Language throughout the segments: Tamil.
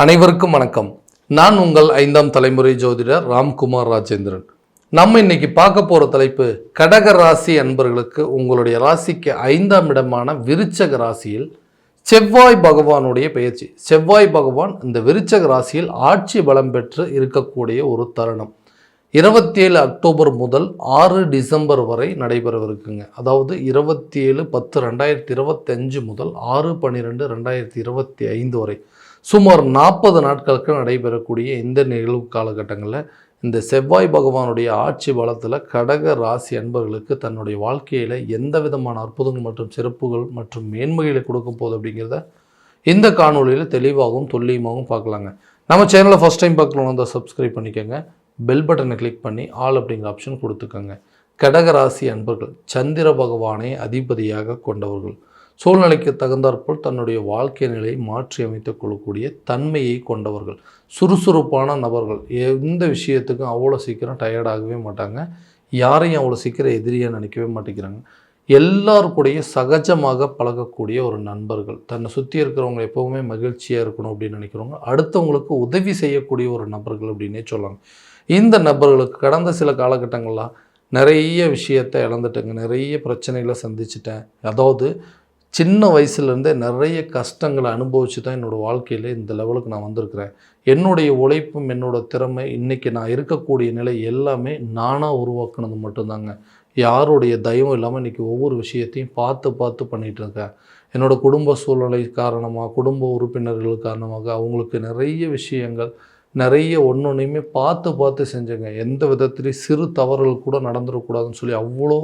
அனைவருக்கும் வணக்கம். நான் உங்கள் 5ஆம் தலைமுறை ஜோதிடர் ராம்குமார் ராஜேந்திரன். நம்ம இன்னைக்கு பார்க்க போகிற தலைப்பு கடக ராசி அன்பர்களுக்கு உங்களுடைய ராசிக்கு 5ஆம் இடமான விருச்சக ராசியில் செவ்வாய் பகவானுடைய பெயர்ச்சி. செவ்வாய் பகவான் இந்த விருச்சக ராசியில் ஆட்சி பலம் பெற்று இருக்கக்கூடிய ஒரு தருணம் 27 அக்டோபர் முதல் 6 டிசம்பர் வரை நடைபெறவிருக்குங்க. அதாவது 27/10/2025 முதல் 6/12/2025 வரை சுமார் 40 நாட்களுக்கு நடைபெறக்கூடிய இந்த நிகழ்வு காலகட்டங்களில் இந்த செவ்வாய் பகவானுடைய ஆட்சி பலத்தில் கடக ராசி அன்பர்களுக்கு தன்னுடைய வாழ்க்கையில் எந்த விதமான அற்புதங்கள் மற்றும் சிறப்புகள் மற்றும் மேன்மைகளை கொடுக்க போகுது அப்படிங்கிறத இந்த காணொலியில் தெளிவாகவும் துல்லியமாகவும் பார்க்கலாங்க. நம்ம சேனலை ஃபஸ்ட் டைம் பார்க்கலாம் தான் சப்ஸ்கிரைப் பண்ணிக்கோங்க. பெல் பட்டனை கிளிக் பண்ணி ஆல் அப்படிங்கிற ஆப்ஷன் கொடுத்துக்கோங்க. கடகராசி அன்பர்கள் சந்திர பகவானை அதிபதியாக கொண்டவர்கள். சூழ்நிலைக்கு தகுந்தாற்போல் தன்னுடைய வாழ்க்கை நிலையை மாற்றி அமைத்துக் கொள்ளக்கூடிய தன்மையை கொண்டவர்கள். சுறுசுறுப்பான நபர்கள். எந்த விஷயத்துக்கும் அவ்வளோ சீக்கிரம் டயர்டாகவே மாட்டாங்க. யாரையும் அவ்வளோ சீக்கிரம் எதிரியாக நினைக்கவே மாட்டேங்கிறாங்க. எல்லாருக்கூடைய சகஜமாக பழகக்கூடிய ஒரு நண்பர்கள். தன்னை சுற்றி இருக்கிறவங்க எப்போவுமே மகிழ்ச்சியாக இருக்கணும் அப்படின்னு நினைக்கிறவங்க. அடுத்தவங்களுக்கு உதவி செய்யக்கூடிய ஒரு நபர்கள் அப்படின்னே சொல்லலாம். இந்த நபர்களுக்கு கடந்த சில காலகட்டங்கள்லாம் நிறைய விஷயத்தை இழந்துட்டேங்க. நிறைய பிரச்சனைகளை சந்திச்சிட்டேன். அதாவது சின்ன வயசுலேருந்தே நிறைய கஷ்டங்களை அனுபவித்து தான் என்னோடய வாழ்க்கையில் இந்த லெவலுக்கு நான் வந்திருக்கிறேன். என்னுடைய உழைப்பும் என்னோடய திறமை இன்றைக்கி நான் இருக்கக்கூடிய நிலை எல்லாமே நானாக உருவாக்குனது மட்டும்தாங்க. யாருடைய தயவும் இல்லாமல் இன்றைக்கி ஒவ்வொரு விஷயத்தையும் பார்த்து பண்ணிகிட்டு இருக்கேன். என்னோடய குடும்ப சூழ்நிலை காரணமாக, குடும்ப உறுப்பினர்கள் காரணமாக அவங்களுக்கு நிறைய விஷயங்கள் நிறைய ஒன்றையுமே பார்த்து செஞ்சேங்க. எந்த விதத்துலேயும் சிறு தவறுகள் கூட நடந்துடக்கூடாதுன்னு சொல்லி அவ்வளோ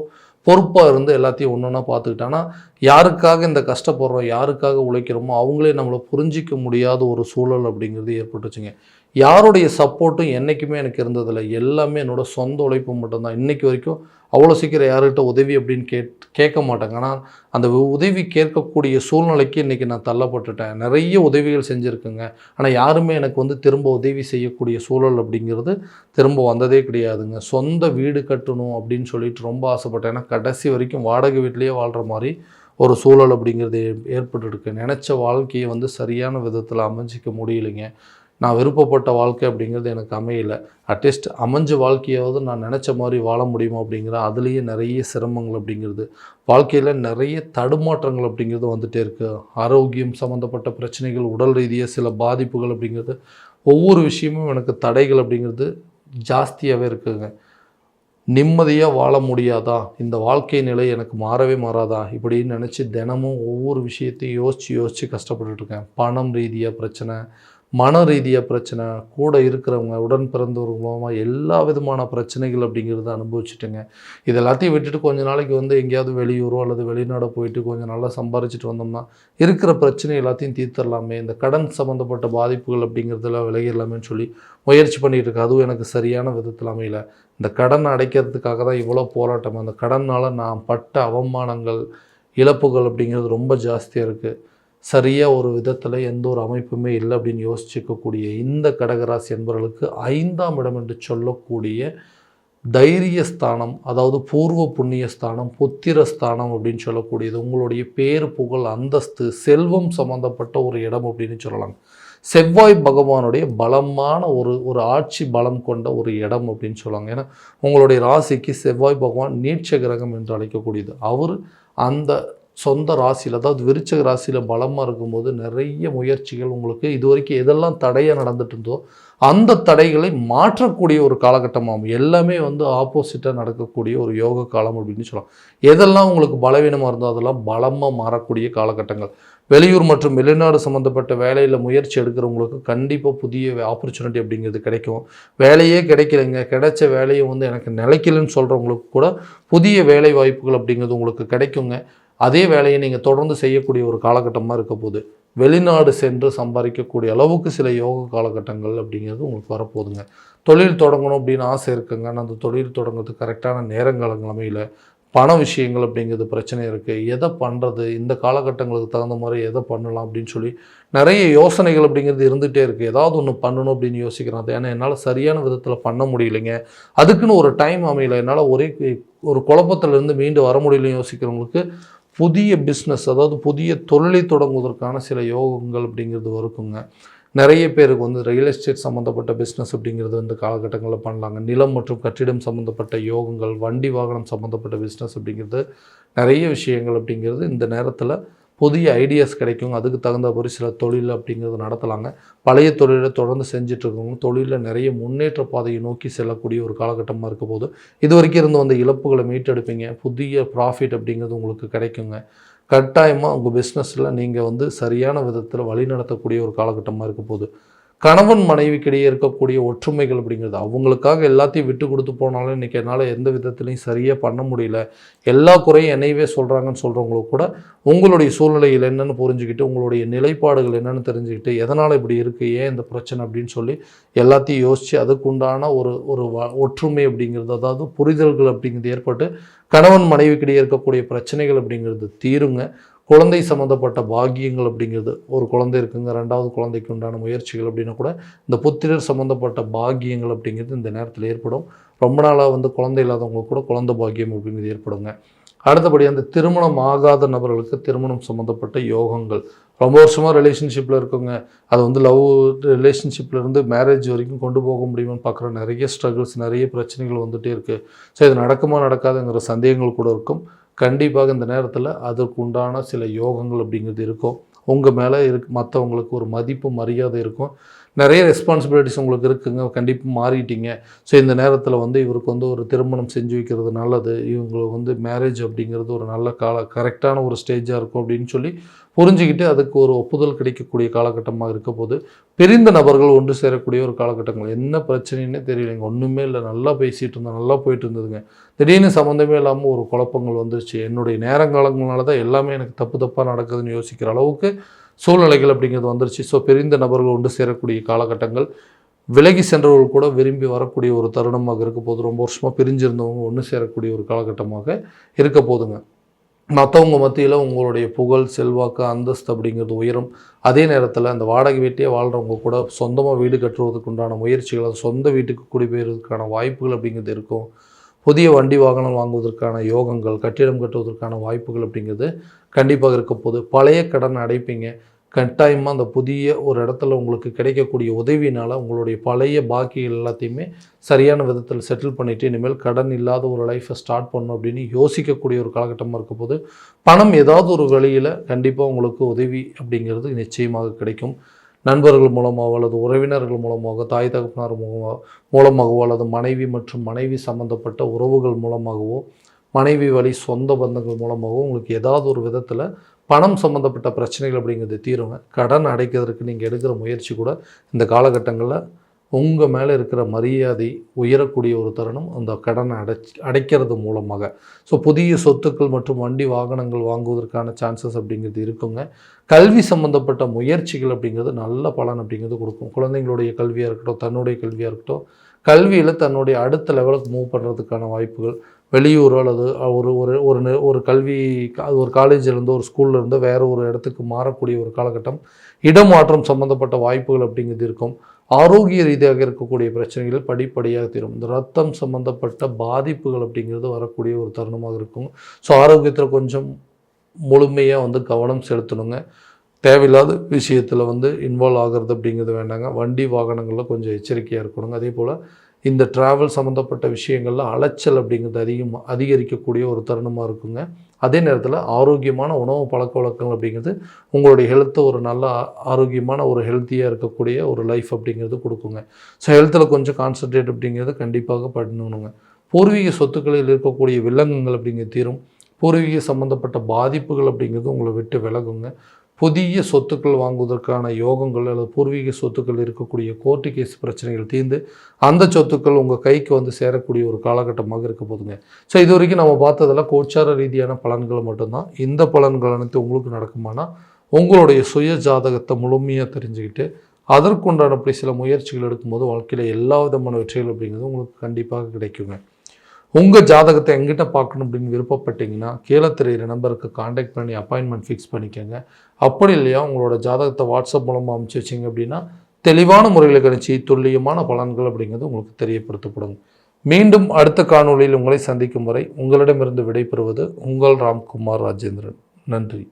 பொறுப்பாக இருந்து எல்லாத்தையும் ஒன்றா பார்த்துக்கிட்டேன். ஆனால் யாருக்காக இந்த கஷ்டப்படுறோம், யாருக்காக உழைக்கிறோமோ அவங்களே நம்மளை புரிஞ்சிக்க முடியாத ஒரு சூழல் அப்படிங்கிறது ஏற்பட்டுச்சுங்க. யாருடைய சப்போர்ட்டும் என்றைக்குமே எனக்கு இருந்ததில்லை. எல்லாமே என்னோடய சொந்த உழைப்பு மட்டும்தான். இன்றைக்கி வரைக்கும் அவ்வளோ சீக்கிரம் யார்கிட்ட உதவி அப்படின்னு கேட்க மாட்டாங்க. ஆனால் அந்த உதவி கேட்கக்கூடிய சூழ்நிலைக்கு இன்றைக்கி நான் தள்ளப்பட்டுட்டேன். நிறைய உதவிகள் செஞ்சுருக்குங்க. ஆனால் யாருமே எனக்கு திரும்ப உதவி செய்யக்கூடிய சூழல் அப்படிங்கிறது திரும்ப வந்ததே கிடையாதுங்க. சொந்த வீடு கட்டணும் அப்படின்னு சொல்லிட்டு ரொம்ப ஆசைப்பட்டேன். ஏன்னா கடைசி வரைக்கும் வாடகை வீட்லேயே வாழ்கிற மாதிரி ஒரு சூழல் அப்படிங்கிறது ஏற்பட்டுருக்கு. நினச்ச வாழ்க்கையை சரியான விதத்தில் அமைச்சிக்க முடியலைங்க. நான் விருப்பப்பட்ட வாழ்க்கை அப்படிங்கிறது எனக்கு அமையலை. அட்லீஸ்ட் அமைஞ்ச வாழ்க்கையாவது நான் நினச்ச மாதிரி வாழ முடியுமா அப்படிங்கிற அதுலேயே நிறைய சிரமங்கள் அப்படிங்கிறது, வாழ்க்கையில் நிறைய தடுமாற்றங்கள் அப்படிங்கிறது வந்துகிட்டே இருக்குது. ஆரோக்கியம் சம்மந்தப்பட்ட பிரச்சனைகள், உடல் ரீதியாக சில பாதிப்புகள் அப்படிங்கிறது, ஒவ்வொரு விஷயமும் எனக்கு தடைகள் அப்படிங்கிறது ஜாஸ்தியாகவே இருக்குதுங்க. நிம்மதியாக வாழ முடியாதா, இந்த வாழ்க்கை நிலை எனக்கு மாறவே மாறாதா இப்படின்னு நினச்சி தினமும் ஒவ்வொரு விஷயத்தையும் யோசித்து கஷ்டப்பட்டுருக்கேன். பணம் ரீதியாக பிரச்சனை, மன ரீதியாக பிரச்சனை, கூட இருக்கிறவங்க உடன் பிறந்தவர்கள் மூலமாக எல்லா விதமான பிரச்சனைகள் அப்படிங்கிறத அனுபவிச்சுட்டுங்க. இது எல்லாத்தையும் விட்டுட்டு கொஞ்ச நாளைக்கு எங்கேயாவது வெளியூரோ அல்லது வெளிநாடோ போயிட்டு கொஞ்சம் நல்லா சம்பாரிச்சிட்டு வந்தோம்னா இருக்கிற பிரச்சனை எல்லாத்தையும் தீர்த்தரலாமே, இந்த கடன் சம்மந்தப்பட்ட பாதிப்புகள் அப்படிங்கிறதுல விலகிடலாமேன்னு சொல்லி முயற்சி பண்ணிகிட்டு இருக்கு. அதுவும் எனக்கு சரியான விதத்தில் அமையல. இந்த கடன் அடைக்கிறதுக்காக தான் இவ்வளோ போராட்டம். அந்த கடனால் நான் பட்ட அவமானங்கள், இழப்புகள் அப்படிங்கிறது ரொம்ப ஜாஸ்தியாக இருக்குது. சரியாக ஒரு விதத்தில் எந்த ஒரு அமைப்புமே இல்லை அப்படின்னு யோசிச்சுக்கக்கூடிய இந்த கடகராசி என்பவர்களுக்கு 5ஆம் இடம் என்று சொல்லக்கூடிய தைரியஸ்தானம், அதாவது பூர்வ புண்ணியஸ்தானம், புத்திரஸ்தானம் அப்படின்னு சொல்லக்கூடியது உங்களுடைய பேர், புகழ், அந்தஸ்து, செல்வம் சம்மந்தப்பட்ட ஒரு இடம் அப்படின்னு சொல்லலாம். செவ்வாய் பகவானுடைய பலமான ஒரு ஆட்சி பலம் கொண்ட ஒரு இடம் அப்படின்னு சொல்லுவாங்க. ஏன்னா உங்களுடைய ராசிக்கு செவ்வாய் பகவான் நீட்ச கிரகம் என்று அழைக்கக்கூடியது. அவர் அந்த சொந்த ராசியில், அதாவது விருச்சக ராசியில் பலமாக இருக்கும்போது நிறைய முயற்சிகள் உங்களுக்கு இது வரைக்கும் எதெல்லாம் தடையாக நடந்துட்டு இருந்தோ அந்த தடைகளை மாற்றக்கூடிய ஒரு காலகட்டமாகும். எல்லாமே ஆப்போசிட்டாக நடக்கக்கூடிய ஒரு யோக காலம் அப்படின்னு சொல்லலாம். எதெல்லாம் உங்களுக்கு பலவீனமாக இருந்தோ அதெல்லாம் பலமாக மாறக்கூடிய காலகட்டங்கள். வெளியூர் மற்றும் வெளிநாடு சம்மந்தப்பட்ட வேலையில் முயற்சி எடுக்கிறவங்களுக்கு கண்டிப்பாக புதிய ஆப்பர்ச்சுனிட்டி அப்படிங்கிறது கிடைக்கும். வேலையே கிடைக்கலைங்க, கிடைச்ச வேலையை எனக்கு நிலைக்கலன்னு சொல்கிறவங்களுக்கு கூட புதிய வேலை வாய்ப்புகள் அப்படிங்கிறது உங்களுக்கு கிடைக்குங்க. அதே வேலையை நீங்கள் தொடர்ந்து செய்யக்கூடிய ஒரு காலகட்டமாக இருக்க போது வெளிநாடு சென்று சம்பாதிக்கக்கூடிய அளவுக்கு சில யோக காலகட்டங்கள் அப்படிங்கிறது உங்களுக்கு வரப்போகுதுங்க. தொழில் தொடங்கணும் அப்படின்னு ஆசை இருக்குங்க. ஆனால் அந்த தொழில் தொடங்குறதுக்கு கரெக்டான நேரங்காலங்கள் அமையல. பண விஷயங்கள் அப்படிங்கிறது பிரச்சனை இருக்குது. எதை பண்ணுறது, இந்த காலகட்டங்களுக்கு தகுந்த மாதிரி எதை பண்ணலாம் அப்படின்னு சொல்லி நிறைய யோசனைகள் அப்படிங்கிறது இருந்துகிட்டே இருக்குது. ஏதாவது ஒன்று பண்ணணும் அப்படின்னு யோசிக்கிறேன். ஏன்னா என்னால் சரியான விதத்தில் பண்ண முடியலைங்க, அதுக்குன்னு ஒரு டைம் அமையலை, என்னால் ஒரு குழப்பத்திலேருந்து மீண்டு வர முடியலைன்னு யோசிக்கிறவங்களுக்கு புதிய பிஸ்னஸ், அதாவது புதிய தொழிலை தொடங்குவதற்கான சில யோகங்கள் அப்படிங்கிறது இருக்குங்க. நிறைய பேருக்கு வந்து ரியல் எஸ்டேட் சம்மந்தப்பட்ட பிஸ்னஸ் அப்படிங்கிறது வந்து காலகட்டங்களில் பண்ணலாங்க. நிலம் மற்றும் கட்டிடம் சம்மந்தப்பட்ட யோகங்கள், வண்டி வாகனம் சம்மந்தப்பட்ட பிஸ்னஸ் அப்படிங்கிறது நிறைய விஷயங்கள் அப்படிங்கிறது இந்த நேரத்தில் புதிய ஐடியாஸ் கிடைக்கும். அதுக்கு தகுந்த ஒரு சில தொழில் அப்படிங்கிறது நடத்தலாங்க. பழைய தொழிலை தொடர்ந்து செஞ்சிட்ருக்கவங்க தொழிலில் நிறைய முன்னேற்ற பாதையை நோக்கி செல்லக்கூடிய ஒரு காலகட்டமாக இருக்க போது இது வரைக்கும் இருந்து வந்த இழப்புகளை மீட்டெடுப்பீங்க. புதிய ப்ராஃபிட் அப்படிங்கிறது உங்களுக்கு கிடைக்குங்க. கட்டாயமாக உங்கள் பிஸ்னஸில் நீங்கள் வந்து சரியான விதத்தில் வழி நடத்தக்கூடிய ஒரு காலகட்டமாக இருக்க போகுது. கணவன் மனைவிக்கிடையே இருக்கக்கூடிய ஒற்றுமைகள் அப்படிங்கிறது அவங்களுக்காக எல்லாத்தையும் விட்டு கொடுத்து போனாலும் இன்றைக்கி என்னால் எந்த விதத்துலையும் சரியாக பண்ண முடியல, எல்லா குறையும் என்னையவே சொல்கிறாங்கன்னு சொல்கிறவங்களுக்கு கூட உங்களுடைய சூழ்நிலையில் என்னென்னு புரிஞ்சுக்கிட்டு, உங்களுடைய நிலைப்பாடுகள் என்னென்னு தெரிஞ்சுக்கிட்டு, எதனால் இப்படி இருக்குது, ஏன் இந்த பிரச்சனை அப்படின்னு சொல்லி எல்லாத்தையும் யோசித்து அதுக்குண்டான ஒரு ஒரு ஒற்றுமை அப்படிங்கிறது, அதாவது புரிதல்கள் அப்படிங்கிறது ஏற்பட்டு கணவன் மனைவிக்கிடையே இருக்கக்கூடிய பிரச்சனைகள் அப்படிங்கிறது தீருங்க. குழந்தை சம்மந்தப்பட்ட பாக்கியங்கள் அப்படிங்கிறது, ஒரு குழந்தை இருக்குங்க, 2வது குழந்தைக்கு உண்டான முயற்சிகள் அப்படின்னா கூட இந்த புத்திரர் சம்மந்தப்பட்ட பாக்கியங்கள் அப்படிங்கிறது இந்த நேரத்தில் ஏற்படும். ரொம்ப நாளாக வந்து குழந்தை இல்லாதவங்களுக்கு கூட குழந்தை பாக்கியம் அப்படிங்கிறது ஏற்படுங்க. அடுத்தபடி அந்த திருமணம் ஆகாத நபர்களுக்கு திருமணம் சம்மந்தப்பட்ட யோகங்கள், ரொம்ப வருஷமாக ரிலேஷன்ஷிப்பில் இருக்குங்க, அது வந்து லவ் ரிலேஷன்ஷிப்லேருந்து மேரேஜ் வரைக்கும் கொண்டு போக முடியுமான்னு பார்க்குற நிறைய ஸ்ட்ரகிள்ஸ், நிறைய பிரச்சனைகள் வந்துகிட்டே இருக்குது. ஸோ இது நடக்குமா நடக்காதுங்கிற சந்தேகங்கள் கூட இருக்கும். கண்டிப்பாக இந்த நேரத்தில் அதற்கு உண்டான சில யோகங்கள் அப்படிங்கிறது இருக்கும். உங்கள் மேலே மற்றவங்களுக்கு ஒரு மதிப்பு மரியாதை இருக்கும். நிறைய ரெஸ்பான்சிபிலிட்டிஸ் உங்களுக்கு இருக்குங்க, கண்டிப்பாக மாறிட்டீங்க. ஸோ இந்த நேரத்தில் வந்து இவருக்கு வந்து ஒரு திருமணம் செஞ்சு வைக்கிறது நல்லது, இவங்களுக்கு வந்து மேரேஜ் அப்படிங்கிறது ஒரு நல்ல கரெக்டான ஒரு ஸ்டேஜாக இருக்கும் அப்படின்னு சொல்லி புரிஞ்சுக்கிட்டு அதுக்கு ஒரு ஒப்புதல் கிடைக்கக்கூடிய காலகட்டமாக இருக்க போது பிரிந்த நபர்கள் ஒன்று சேரக்கூடிய ஒரு காலகட்டங்கள். என்ன பிரச்சனைன்னே தெரியலைங்க, ஒன்றுமே இல்லை, நல்லா பேசிகிட்டு இருந்தோம், நல்லா போயிட்டு இருந்ததுங்க, திடீர்னு சம்மந்தமே இல்லாமல் ஒரு குழப்பங்கள் வந்துருச்சு, என்னுடைய நேரங்காலங்களால தான் எல்லாமே எனக்கு தப்பாக நடக்குதுன்னு யோசிக்கிற அளவுக்கு சூழ்நிலைகள் அப்படிங்கிறது வந்துருச்சு. ஸோ பிரிந்த நபர்கள் ஒன்று சேரக்கூடிய காலகட்டங்கள், விலகி சென்றவர்கள் கூட விரும்பி வரக்கூடிய ஒரு தருணமாக இருக்க போது, ரொம்ப வருஷமாக பிரிஞ்சிருந்தவங்க ஒன்று சேரக்கூடிய ஒரு காலகட்டமாக இருக்க போதுங்க. மற்றவங்க மத்தியில் உங்களுடைய புகழ், செல்வாக்கு, அந்தஸ்து அப்படிங்கிறது உயரும். அதே நேரத்தில் அந்த வாடகை வீட்டையே வாழ்கிறவங்க கூட சொந்தமாக வீடு கட்டுவதற்கு உண்டான முயற்சிகள், அது சொந்த வீட்டுக்கு குடிபெயர்வதற்கான வாய்ப்புகள் அப்படிங்கிறது இருக்கும். புதிய வண்டி வாகனம் வாங்குவதற்கான யோகங்கள், கட்டிடம் கட்டுவதற்கான வாய்ப்புகள் அப்படிங்கிறது கண்டிப்பாக இருக்க போது. பழைய கடன் அடைப்பீங்க. கட்டாயமாக அந்த புதிய ஒரு இடத்துல உங்களுக்கு கிடைக்கக்கூடிய உதவினால் உங்களுடைய பழைய பாக்கிகள் எல்லாத்தையுமே சரியான விதத்தில் செட்டில் பண்ணிவிட்டு இனிமேல் கடன் இல்லாத ஒரு லைஃப்பை ஸ்டார்ட் பண்ணணும் அப்படின்னு யோசிக்கக்கூடிய ஒரு காலகட்டமாக இருக்க போது பணம் ஏதாவது ஒரு வழியில் கண்டிப்பாக உங்களுக்கு உதவி அப்படிங்கிறது நிச்சயமாக கிடைக்கும். நண்பர்கள் மூலமாகவோ அல்லது உறவினர்கள் மூலமாக, தாய் தகப்பனார் மூலமாகவோ அல்லது மனைவி மற்றும் மனைவி சம்மந்தப்பட்ட உறவுகள் மூலமாகவோ, மனைவி வழி சொந்த பந்தங்கள் மூலமாகவோ உங்களுக்கு ஏதாவது ஒரு விதத்தில் பணம் சம்மந்தப்பட்ட பிரச்சனைகள் அப்படிங்கிறது தீருங்க. கடன் அடைக்கிறதுக்கு நீங்கள் எடுக்கிற முயற்சி கூட இந்த காலகட்டங்களில் உங்கள் மேலே இருக்கிற மரியாதை உயரக்கூடிய ஒரு தருணம் அந்த கடனை அடைக்கிறது மூலமாக. ஸோ புதிய சொத்துக்கள் மற்றும் வண்டி வாகனங்கள் வாங்குவதற்கான சான்சஸ் அப்படிங்கிறது இருக்குங்க. கல்வி சம்மந்தப்பட்ட முயற்சிகள் அப்படிங்கிறது நல்ல பலன் அப்படிங்கிறது கொடுக்கும். குழந்தைங்களுடைய கல்வியாக இருக்கட்டும், தன்னுடைய கல்வியாக இருக்கட்டும், கல்வியில் தன்னுடைய அடுத்த லெவலுக்கு மூவ் பண்ணுறதுக்கான வாய்ப்புகள், வெளியூர் அல்லது ஒரு ஒரு ஒரு ஒரு கல்வி ஒரு காலேஜிலேருந்து ஒரு ஸ்கூல்லேருந்து வேறு ஒரு இடத்துக்கு மாறக்கூடிய ஒரு காலகட்டம், இடமாற்றம் சம்மந்தப்பட்ட வாய்ப்புகள் அப்படிங்கிறது இருக்கும். ஆரோக்கிய ரீதியாக இருக்கக்கூடிய பிரச்சனைகள் படிப்படியாக தீரும். இந்த ரத்தம் சம்மந்தப்பட்ட பாதிப்புகள் அப்படிங்கிறது வரக்கூடிய ஒரு தருணமாக இருக்கும். ஸோ ஆரோக்கியத்தில் கொஞ்சம் முழுமையாக வந்து கவனம் செலுத்தணுங்க. தேவையில்லாத விஷயத்தில் வந்து இன்வால்வ் ஆகிறது அப்படிங்கிறது வேண்டாங்க. வண்டி வாகனங்களில் கொஞ்சம் எச்சரிக்கையாக இருக்கணுங்க. அதே போல் இந்த ட்ராவல் சம்மந்தப்பட்ட விஷயங்களில் அலைச்சல் அப்படிங்கிறது அதிகரிக்கக்கூடிய ஒரு தருணமாக இருக்குங்க. அதே நேரத்தில் ஆரோக்கியமான உணவு பழக்க வழக்கங்கள் அப்படிங்கிறது உங்களுடைய ஹெல்த்தை ஒரு நல்ல ஆரோக்கியமான ஒரு ஹெல்த்தியாக இருக்கக்கூடிய ஒரு லைஃப் அப்படிங்கிறது கொடுக்குங்க. ஸோ ஹெல்த்தில் கொஞ்சம் கான்சன்ட்ரேட் அப்படிங்கிறது கண்டிப்பாக பண்ணணுங்க. பூர்வீக சொத்துக்களில் இருக்கக்கூடிய வில்லங்கங்கள் அப்படிங்கிறது தீரும். பூர்வீக சம்மந்தப்பட்ட பாதிப்புகள் அப்படிங்கிறது உங்களை விட்டு விலகுங்க. புதிய சொத்துக்கள் வாங்குவதற்கான யோகங்கள் அல்லது பூர்வீக சொத்துக்கள் இருக்கக்கூடிய கோர்ட்டு கேஸ் பிரச்சனைகள் தீர்ந்து அந்த சொத்துக்கள் உங்கள் கைக்கு வந்து சேரக்கூடிய ஒரு காலகட்டமாக இருக்க போதுங்க. ஸோ இது வரைக்கும் நம்ம பார்த்ததெல்லாம் கோச்சார ரீதியான பலன்கள் மட்டும்தான். இந்த பலன்கள் அனைத்து உங்களுக்கு நடக்குமானா உங்களுடைய சுய ஜாதகத்தை முழுமையாக தெரிஞ்சுக்கிட்டு அதற்குண்டான அப்படி சில முயற்சிகள் எடுக்கும்போது வாழ்க்கையில் எல்லா விதமான வெற்றிகள் அப்படிங்கிறது உங்களுக்கு கண்டிப்பாக கிடைக்குங்க. உங்கள் ஜாதகத்தை எங்கிட்ட பார்க்கணும் அப்படின்னு விருப்பப்பட்டீங்கன்னா கீழே தெரிகிற நம்பருக்கு காண்டாக்ட் பண்ணி அப்பாயின்மெண்ட் ஃபிக்ஸ் பண்ணிக்கோங்க. அப்படி இல்லையா உங்களோட ஜாதகத்தை வாட்ஸ்அப் மூலமாக அனுப்பிச்சி வச்சிங்க அப்படின்னா தெளிவான முறையில் கணிச்சு துல்லியமான பலன்கள் அப்படிங்கிறது உங்களுக்கு தெரியப்படுத்தப்படும். மீண்டும் அடுத்த காணொளியில் உங்களை சந்திக்கும் வரை உங்களிடமிருந்து விடைபெறுவது உங்கள் ராம்குமார் ராஜேந்திரன். நன்றி.